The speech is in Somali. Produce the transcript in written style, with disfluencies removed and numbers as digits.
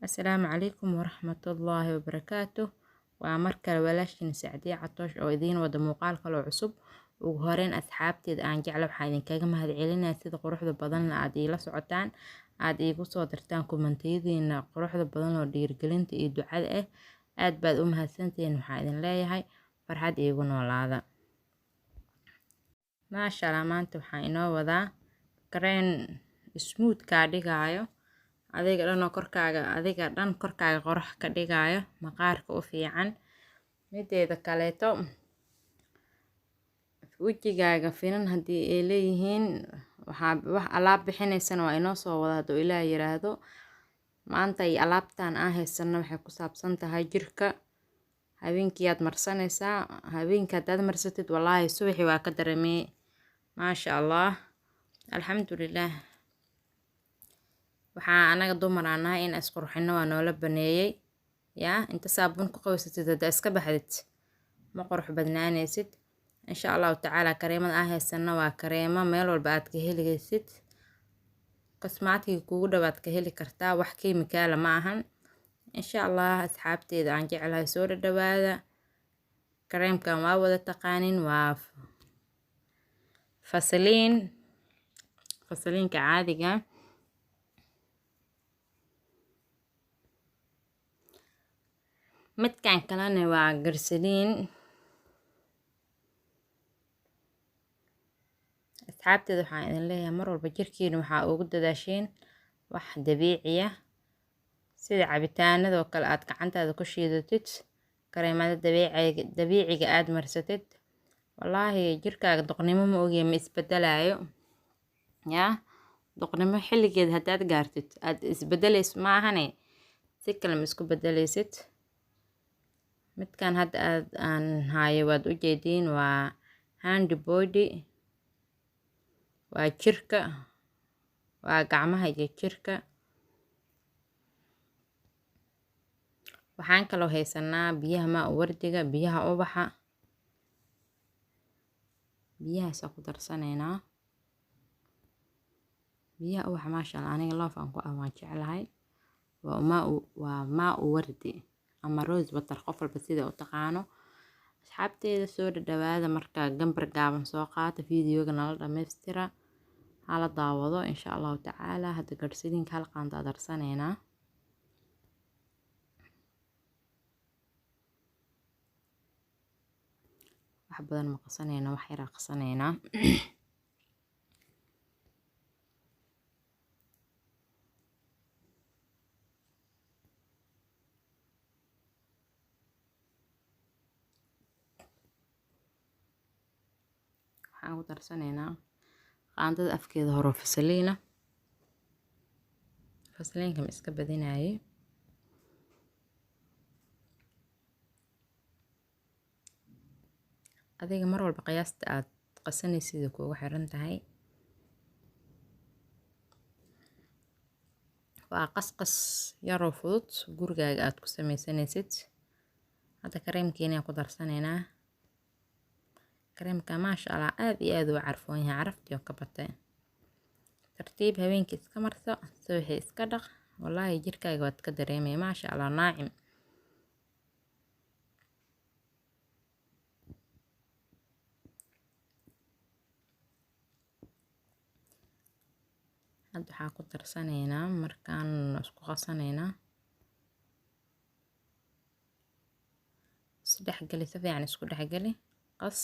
Asalaamu calaykum waraxmatullaahi wabarakaatuh. Waa markale walaashin Sacdiya Catoosh oo idiin wada muuqaal kale oo cusub. Ugu horeyn asxaabteeda aan jecla waxaan idinkaga mahadcelinayaa sida quruxda badan aad iila socotaan, aad iigu soo dirtaan kommentiyadiina quruxda badan oo dhiirigelinta iyo ducada ah. Aad baad u mahadsantihiin. Waxaan idin leeyahay farxad iigu noolaada. Maasha Allah, maanta waxaan inoo wadaa kareen smooth ka dhigaayo adiga dhan korkaaga qorax ka dhigaayo, maqaarka u fiican. Mideeda kaleeto wejigaaga finan haddii ay leeyihiin wax alaab bixinaysana waa inoo soo wada hadduu Ilaahay yiraahdo. Maanta ay alaabtan aan haysano waxay ku saabsan tahay jirka. Habeenkii aad marsanaysaa, habeenkii haddaad marsatid wallaahi subaxii waa ka dareemay. Maasha Allah, alxamdulillaah. waxaa anaga dumar aan nahay in isqurxino waa noola baneeyay inta saabuun ku qabaysatid hadda iska baxdid ma qurux badnaanaysid. insha allahu tacaala kareemada aan haysano waa kareemo meel walba aad ka heligaysid, kasmaatiga kugu dhawaad ka heli kartaa, wax kiimikaala ma ahan. insha allah asxaabteeda aan jeclahay soo dhawaada. kareemkan waa wada taqaanin, waa fasaliinka caadiga. midkan kalena waa garsaliin. asxaabteeda waxaan idin leeyahay mar walba jirkiina waxaa ugu dadaasheen wax dabiici ah, sida cabitaanada oo kale aad gacantaada ku shiidatid, kareemada dabiiciga aad marsatid. wallaahi jirkaaga doqnimo ma ogiye ma isbedelaayo. doqnimo xilligeed haddaad gaartid aad isbedelayso ma ahane si kale ma isku bedelaysid. midkan hadda aan hayo waad u jeediin, waa handbody, waa jirka, waa gacmaha iyo jirka. waxaan kaloo haysanaa biyaha maa wardiga, biyaha ubaxa, biyahaas ku darsanaynaa. biyaha ubaxa maasha Allah aniga loof aan ku waan jeclahay. waa maa wardi ama rose water, qof walba sida u taqaano. asxaabteeda soo dhawaada. markaa gambar gaaban soo qaata, fiidiyoga nala dhamaystira, hala daawado insha allahu tacaala. hadda garsaliinka hal qaanda darsanaynaa. wax badan ma qasanayna, wax yar qasanayna. waxaan ku darsanaynaa qaandada afkeeda hore fasaliinka ma iska badinaayay. adiga mar walba qiyaasta aad qasanaysid kuugu xiran tahay. waa qasqas yaroo fudud gurigaaga aad ku samaysanaysid. hadda kareemkeena ku darsanaynaa. kareemka maasha Allah aad iyo aad u carfoon yahay, caraftii oo ka batay. tartiib habeenkii iska marso, subaxii iska dhaq, wallaahi jirkaaga waad ka dareemay maasha Allah naacim. hadda waxaa ku darsanaynaa markaan isku qasanaynaa. isdhexgeli, si fiican isku dhexgeli, qas.